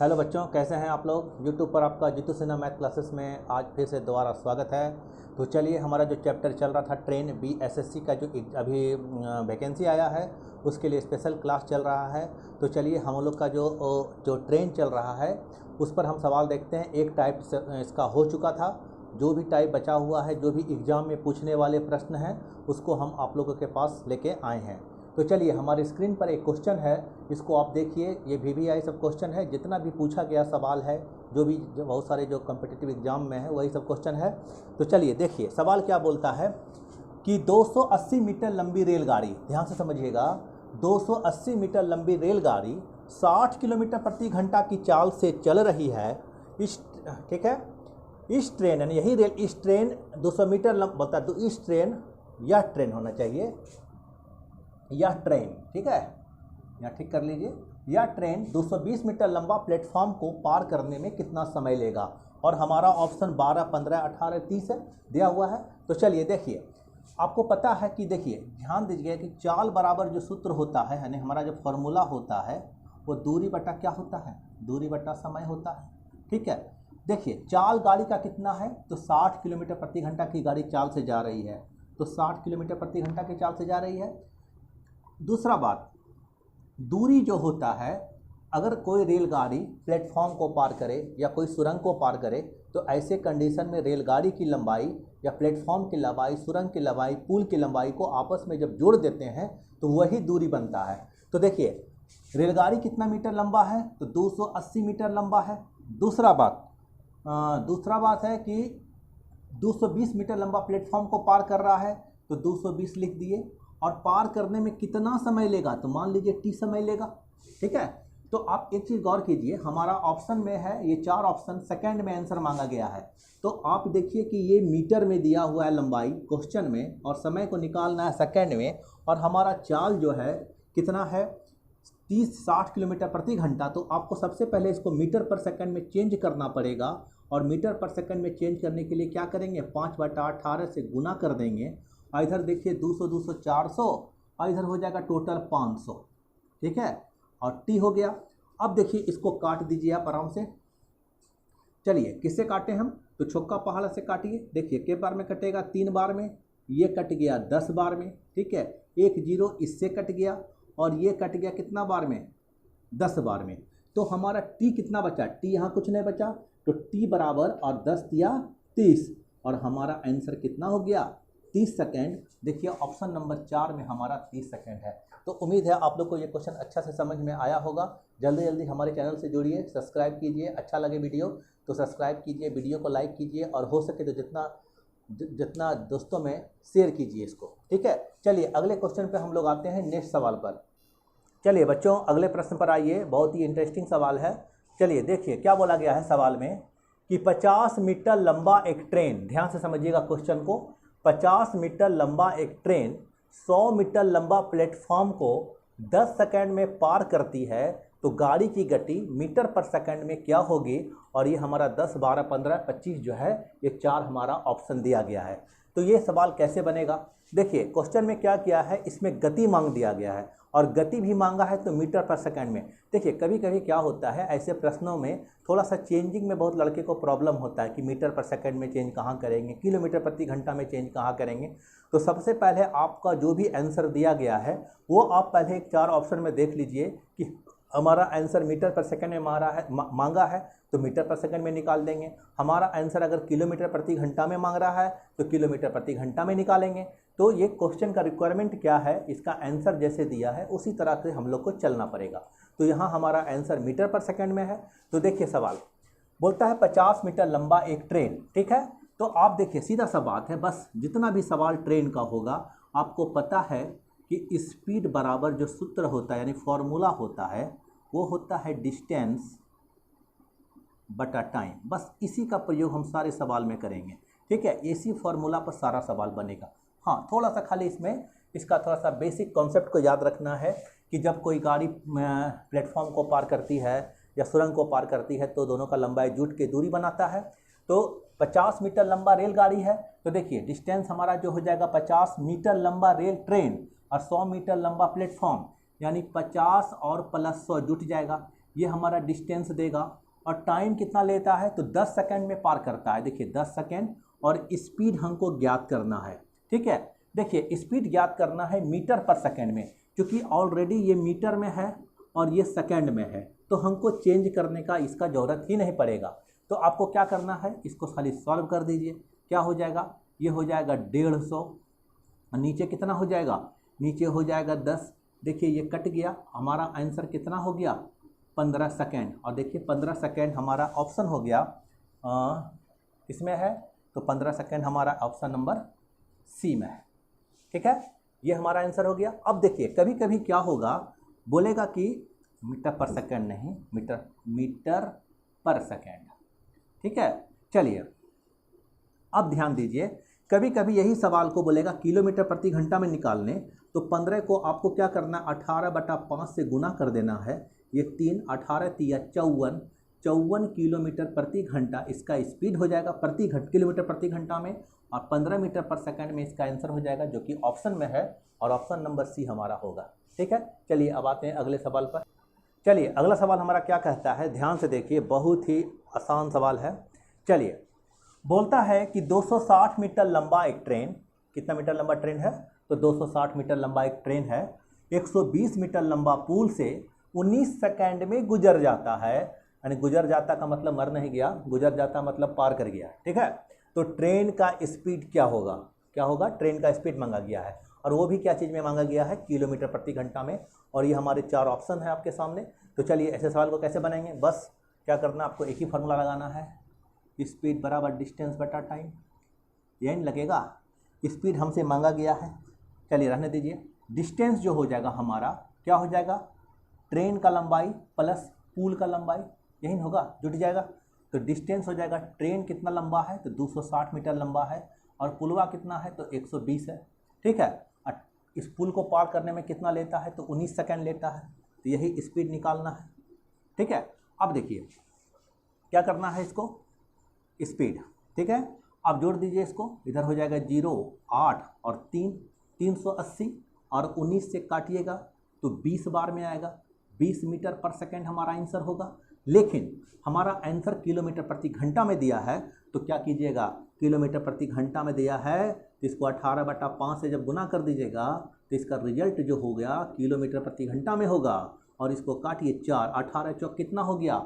Hello बच्चों, कैसे हैं आप लोग। यूट्यूब पर आपका जीतू सिन्हा मैथ क्लासेस में आज फिर से दोबारा स्वागत है। तो चलिए, हमारा जो चैप्टर चल रहा था ट्रेन BSSC का जो अभी वैकेंसी आया है उसके लिए स्पेशल क्लास चल रहा है। तो चलिए, हम लोग का जो ट्रेन चल रहा है उस पर हम सवाल देखते हैं। एक टाइप इसका हो चुका था, जो भी टाइप बचा हुआ है, जो भी एग्ज़ाम में पूछने वाले प्रश्न हैं उसको हम आप लोगों के पास लेके आए हैं। तो चलिए, हमारी स्क्रीन पर एक क्वेश्चन है, इसको आप देखिए। ये VVI सब क्वेश्चन है, जितना भी पूछा गया सवाल है, जो भी बहुत सारे जो कम्पिटिटिव एग्जाम में है वही सब क्वेश्चन है। तो चलिए देखिए, सवाल क्या बोलता है कि 280 मीटर लंबी रेलगाड़ी, ध्यान से समझिएगा, 280 मीटर लंबी रेलगाड़ी 60 किलोमीटर प्रति घंटा की चाल से चल रही है। ठीक है, इस ट्रेन यानी यही रेल, इस ट्रेन 200 मीटर बोलता है, तो इस ट्रेन, यह ट्रेन होना चाहिए, यह ट्रेन, ठीक है, यहाँ ठीक कर लीजिए। यह ट्रेन 220 मीटर लंबा प्लेटफॉर्म को पार करने में कितना समय लेगा। और हमारा ऑप्शन 12, 15, 18, 30 है, दिया हुआ है। तो चलिए देखिए, आपको पता है कि देखिए, ध्यान दीजिए कि चाल बराबर जो सूत्र होता है, यानी हमारा जो फॉर्मूला होता है वो दूरी बटा क्या होता है, दूरी बटा समय होता है। ठीक है, देखिए चाल गाड़ी का कितना है, तो 60 किलोमीटर प्रति घंटा की गाड़ी चाल से जा रही है, तो 60 किलोमीटर प्रति घंटा की चाल से जा रही है। दूसरा बात, दूरी जो होता है, अगर कोई रेलगाड़ी प्लेटफॉर्म को पार करे या कोई सुरंग को पार करे, तो ऐसे कंडीशन में रेलगाड़ी की लंबाई या प्लेटफॉर्म की लंबाई, सुरंग की लंबाई, पुल की लंबाई को आपस में जब जोड़ देते हैं तो वही दूरी बनता है। तो देखिए, रेलगाड़ी कितना मीटर लंबा है, तो 280 मीटर लंबा है। दूसरा बात है कि 220 मीटर लंबा प्लेटफॉर्म को पार कर रहा है, तो 220 लिख दिए। और पार करने में कितना समय लेगा, तो मान लीजिए T समय लेगा। ठीक है, तो आप एक चीज़ गौर कीजिए, हमारा ऑप्शन में है ये 4 ऑप्शन, सेकंड में आंसर मांगा गया है। तो आप देखिए कि ये मीटर में दिया हुआ है लंबाई क्वेश्चन में, और समय को निकालना है सेकंड में, और हमारा चाल जो है कितना है, 60 किलोमीटर प्रति घंटा। तो आपको सबसे पहले इसको मीटर पर सेकंड में चेंज करना पड़ेगा, और मीटर पर सेकंड में चेंज करने के लिए क्या करेंगे, 5/18 से गुना कर देंगे। और इधर देखिए 200, 200, 400, और इधर हो जाएगा टोटल 500। ठीक है, और T हो गया। अब देखिए, इसको काट दीजिए आप आराम से। चलिए, किससे काटें हम, तो छक्का पहाड़ा से काटिए। देखिए के बार में कटेगा, 3 बार में, ये कट गया 10 बार में। ठीक है, 1 0 इससे कट गया, और ये कट गया कितना बार में, 10 बार में। तो हमारा T कितना बचा, T यहाँ कुछ नहीं बचा, तो T बराबर, और 10 दिया 30, और हमारा आंसर कितना हो गया, 30 सेकेंड। देखिए ऑप्शन नंबर 4 में हमारा 30 सेकेंड है। तो उम्मीद है आप लोग को ये क्वेश्चन अच्छा से समझ में आया होगा। जल्दी जल्दी हमारे चैनल से जुड़िए, सब्सक्राइब कीजिए। अच्छा लगे वीडियो तो सब्सक्राइब कीजिए, वीडियो को लाइक कीजिए, और हो सके तो जितना दोस्तों में शेयर कीजिए इसको। ठीक है, चलिए अगले क्वेश्चन पे हम लोग आते हैं, नेक्स्ट सवाल पर। चलिए बच्चों, अगले प्रश्न पर आइए, बहुत ही इंटरेस्टिंग सवाल है। चलिए देखिए क्या बोला गया है सवाल में कि 50 मीटर लंबा एक ट्रेन, ध्यान से समझिएगा क्वेश्चन को, 50 मीटर लंबा एक ट्रेन 100 मीटर लंबा प्लेटफॉर्म को 10 सेकंड में पार करती है, तो गाड़ी की गति मीटर पर सेकंड में क्या होगी। और ये हमारा 10, 12, 15, 25 जो है, ये 4 हमारा ऑप्शन दिया गया है। तो ये सवाल कैसे बनेगा, देखिए क्वेश्चन में क्या किया है, इसमें गति मांग दिया गया है, और गति भी मांगा है तो मीटर पर सेकंड में। देखिए कभी कभी क्या होता है, ऐसे प्रश्नों में थोड़ा सा चेंजिंग में बहुत लड़के को प्रॉब्लम होता है कि मीटर पर सेकंड में चेंज कहाँ करेंगे, किलोमीटर प्रति घंटा में चेंज कहाँ करेंगे। तो सबसे पहले आपका जो भी आंसर दिया गया है वो आप पहले एक 4 ऑप्शन में देख लीजिए कि हमारा आंसर मीटर पर सेकंड में मांगा है, तो मीटर पर सेकंड में निकाल देंगे। हमारा आंसर अगर किलोमीटर प्रति घंटा में मांग रहा है तो किलोमीटर प्रति घंटा में निकालेंगे। तो ये क्वेश्चन का रिक्वायरमेंट क्या है, इसका आंसर जैसे दिया है उसी तरह से हम लोग को चलना पड़ेगा। तो यहाँ हमारा आंसर मीटर पर सेकंड में है। तो देखिए सवाल बोलता है 50 मीटर लंबा एक ट्रेन। ठीक है, तो आप देखिए सीधा सा बात है, बस जितना भी सवाल ट्रेन का होगा आपको पता है कि स्पीड बराबर जो सूत्र होता है, यानी फॉर्मूला होता है, वो होता है डिस्टेंस बटा टाइम। बस इसी का प्रयोग हम सारे सवाल में करेंगे। ठीक है, इसी फॉर्मूला पर सारा सवाल बनेगा। हाँ, थोड़ा सा खाली इसमें इसका थोड़ा सा बेसिक कॉन्सेप्ट को याद रखना है कि जब कोई गाड़ी प्लेटफॉर्म को पार करती है या सुरंग को पार करती है तो दोनों का लंबाई जुट के दूरी बनाता है। तो 50 मीटर लंबा रेलगाड़ी है, तो देखिए डिस्टेंस हमारा जो हो जाएगा 50 मीटर लंबा रेल ट्रेन और 100 मीटर लंबा प्लेटफॉर्म, यानी 50 और प्लस 100 जुट जाएगा। ये हमारा डिस्टेंस देगा, और टाइम कितना लेता है तो 10 सेकंड में पार करता है। देखिए 10 सेकंड, और स्पीड हमको ज्ञात करना है। ठीक है, देखिए स्पीड ज्ञात करना है मीटर पर सेकंड में, क्योंकि ऑलरेडी ये मीटर में है और ये सेकंड में है, तो हमको चेंज करने का इसका ज़रूरत ही नहीं पड़ेगा। तो आपको क्या करना है, इसको खाली सॉल्व कर दीजिए। क्या हो जाएगा, ये हो जाएगा 150, नीचे कितना हो जाएगा, नीचे हो जाएगा 10। देखिए ये कट गया, हमारा आंसर कितना हो गया 15 सेकेंड। और देखिए 15 सेकेंड हमारा ऑप्शन हो गया इसमें है, तो 15 सेकेंड हमारा ऑप्शन नंबर सी में है। ठीक है, ये हमारा आंसर हो गया। अब देखिए कभी कभी क्या होगा, बोलेगा कि मीटर पर सेकेंड नहीं, मीटर पर सेकेंड। ठीक है, चलिए अब ध्यान दीजिए, कभी कभी यही सवाल को बोलेगा किलोमीटर प्रति घंटा में निकालने, तो 15 को आपको क्या करना, 18/5 से गुना कर देना है। ये 3 18 तिया 54 किलोमीटर प्रति घंटा इसका स्पीड हो जाएगा प्रति किलोमीटर प्रति घंटा में, और 15 मीटर पर सेकंड में इसका आंसर हो जाएगा, जो कि ऑप्शन में है, और ऑप्शन नंबर सी हमारा होगा। ठीक है, चलिए अब आते हैं अगले सवाल पर। चलिए अगला सवाल हमारा क्या कहता है, ध्यान से देखिए, बहुत ही आसान सवाल है। चलिए बोलता है कि 260 मीटर लंबा एक ट्रेन, कितना मीटर लंबा ट्रेन है, तो 260 मीटर लंबा एक ट्रेन है, 120 मीटर लंबा पुल से 19 सेकंड में गुजर जाता है। यानी गुजर जाता का मतलब मर नहीं गया, गुजर जाता मतलब पार कर गया। ठीक है, तो ट्रेन का स्पीड क्या होगा, क्या होगा, ट्रेन का स्पीड मांगा गया है, और वो भी क्या चीज़ में मांगा गया है, किलोमीटर प्रति घंटा में। और ये हमारे 4 ऑप्शन है आपके सामने। तो चलिए ऐसे सवाल को कैसे बनाएंगे, बस क्या करना, आपको एक ही फार्मूला लगाना है, स्पीड बराबर डिस्टेंस बटा टाइम। यही लगेगा, स्पीड हमसे मांगा गया है, चलिए रहने दीजिए। डिस्टेंस जो हो जाएगा हमारा क्या हो जाएगा, ट्रेन का लंबाई प्लस पुल का लंबाई, यही होगा, जुट जाएगा। तो डिस्टेंस हो जाएगा, ट्रेन कितना लंबा है तो 260 मीटर लंबा है, और पुलवा कितना है तो 120 है। ठीक है, इस पुल को पार करने में कितना लेता है तो 19 सेकंड लेता है, तो यही स्पीड निकालना है। ठीक है, अब देखिए क्या करना है, इसको स्पीड, ठीक है, अब जोड़ दीजिए इसको, इधर हो जाएगा 0 8 और 3 380, और 19 से काटिएगा तो 20 बार में आएगा, 20 मीटर पर सेकंड हमारा आंसर होगा। लेकिन हमारा आंसर किलोमीटर प्रति घंटा में दिया है, तो क्या कीजिएगा, किलोमीटर प्रति घंटा में दिया है तो इसको 18/5 से जब गुना कर दीजिएगा तो इसका रिजल्ट जो हो गया किलोमीटर प्रति घंटा में होगा। और इसको काटिए 4, 18 चौक कितना हो गया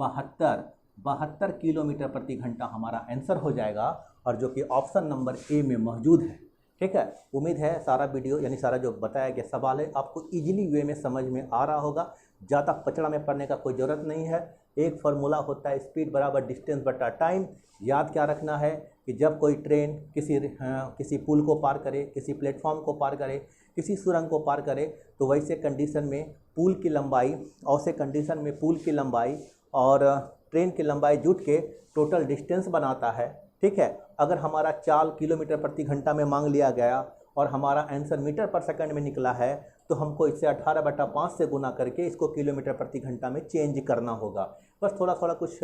72 किलोमीटर प्रति घंटा हमारा आंसर हो जाएगा, और जो कि ऑप्शन नंबर ए में मौजूद है। ठीक है, उम्मीद है सारा वीडियो यानी सारा जो बताया गया सवाल है आपको इजीली वे में समझ में आ रहा होगा, ज़्यादा पचड़ा में पढ़ने का कोई ज़रूरत नहीं है। एक फार्मूला होता है स्पीड बराबर डिस्टेंस बटा टाइम। याद क्या रखना है कि जब कोई ट्रेन किसी पुल को पार करे, किसी प्लेटफॉर्म को पार करे, किसी सुरंग को पार करे, तो वैसे कंडीशन में पुल की लंबाई, ऐसे कंडीशन में पुल की लंबाई और ट्रेन की लंबाई जुट के टोटल डिस्टेंस बनाता है। ठीक है, अगर हमारा चाल किलोमीटर प्रति घंटा में मांग लिया गया और हमारा आंसर मीटर पर सेकंड में निकला है, तो हमको इससे 18/5 से गुना करके इसको किलोमीटर प्रति घंटा में चेंज करना होगा। बस थोड़ा थोड़ा कुछ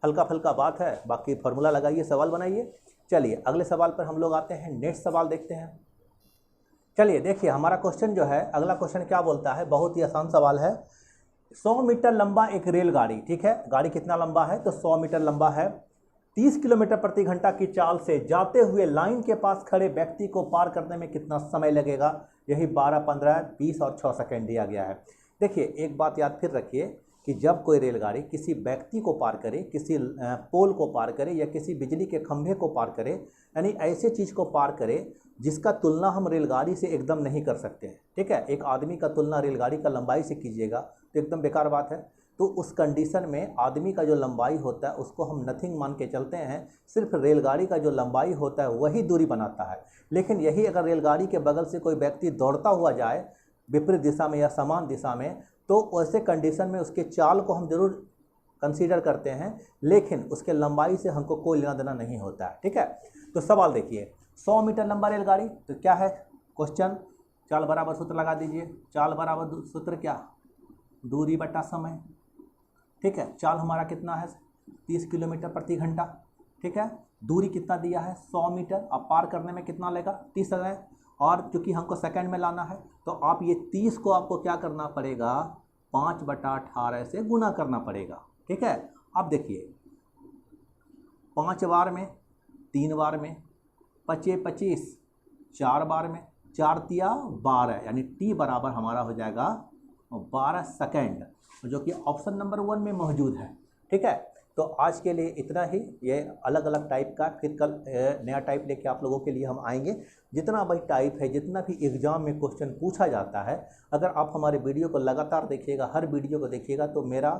हल्का फुल्का बात है, बाकी फार्मूला लगाइए, सवाल बनाइए। चलिए अगले सवाल पर हम लोग आते हैं, नेक्स्ट सवाल देखते हैं। चलिए देखिए हमारा क्वेश्चन जो है, अगला क्वेश्चन क्या बोलता है, बहुत ही आसान सवाल है। 100 मीटर लंबा एक रेलगाड़ी, ठीक है, गाड़ी कितना लंबा है तो 100 मीटर लंबा है, 30 किलोमीटर प्रति घंटा की चाल से जाते हुए लाइन के पास खड़े व्यक्ति को पार करने में कितना समय लगेगा। यही 12, 15, 20 और 6 सेकंड दिया गया है। देखिए एक बात याद फिर रखिए कि जब कोई रेलगाड़ी किसी व्यक्ति को पार करे, किसी पोल को पार करे या किसी बिजली के खंभे को पार करे, यानी ऐसे चीज़ को पार करे जिसका तुलना हम रेलगाड़ी से एकदम नहीं कर सकते हैं। ठीक है, एक आदमी का तुलना रेलगाड़ी का लंबाई से कीजिएगा तो एकदम बेकार बात है। तो उस कंडीशन में आदमी का जो लंबाई होता है उसको हम नथिंग मान के चलते हैं, सिर्फ रेलगाड़ी का जो लंबाई होता है वही दूरी बनाता है। लेकिन यही अगर रेलगाड़ी के बगल से कोई व्यक्ति दौड़ता हुआ जाए विपरीत दिशा में या समान दिशा में, तो ऐसे कंडीशन में उसके चाल को हम जरूर कंसीडर करते हैं, लेकिन उसके लंबाई से हमको कोई लेना देना नहीं होता है। ठीक है, तो सवाल देखिए, 100 मीटर लंबा रेलगाड़ी, तो क्या है क्वेश्चन, चाल बराबर सूत्र लगा दीजिए। चाल बराबर सूत्र क्या, दूरी बटा समय। ठीक है, चाल हमारा कितना है 30 किलोमीटर प्रति घंटा। ठीक है, दूरी कितना दिया है 100 मीटर, अब पार करने में कितना लेगा 30 है, और चूंकि हमको सेकंड में लाना है तो आप ये 30 को आपको क्या करना पड़ेगा, 5/18 से गुना करना पड़ेगा। ठीक है, अब देखिए 5 बार में, 3 बार में, 25 25, 4 बार में, 4 तिया 12, यानी टी बराबर हमारा हो जाएगा 12 सेकेंड, जो कि ऑप्शन नंबर 1 में मौजूद है। ठीक है, तो आज के लिए इतना ही। ये अलग अलग टाइप का, फिर कल नया टाइप लेके आप लोगों के लिए हम आएंगे। जितना भी टाइप है, जितना भी एग्ज़ाम में क्वेश्चन पूछा जाता है, अगर आप हमारे वीडियो को लगातार देखिएगा, हर वीडियो को देखिएगा, तो मेरा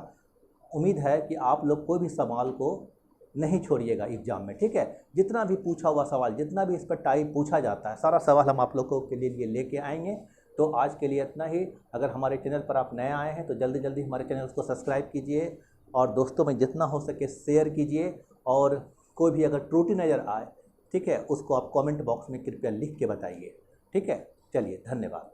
उम्मीद है कि आप लोग कोई भी सवाल को नहीं छोड़िएगा एग्ज़ाम में। ठीक है, जितना भी पूछा हुआ सवाल, जितना भी इस पर टाइप पूछा जाता है, सारा सवाल हम आप लोगों के लिए लेके आएंगे। तो आज के लिए इतना ही। अगर हमारे चैनल पर आप नए आए हैं तो जल्दी जल्दी हमारे चैनल को सब्सक्राइब कीजिए और दोस्तों में जितना हो सके शेयर कीजिए। और कोई भी अगर त्रुटि नज़र आए, ठीक है, उसको आप कमेंट बॉक्स में कृपया लिख के बताइए। ठीक है, चलिए, धन्यवाद।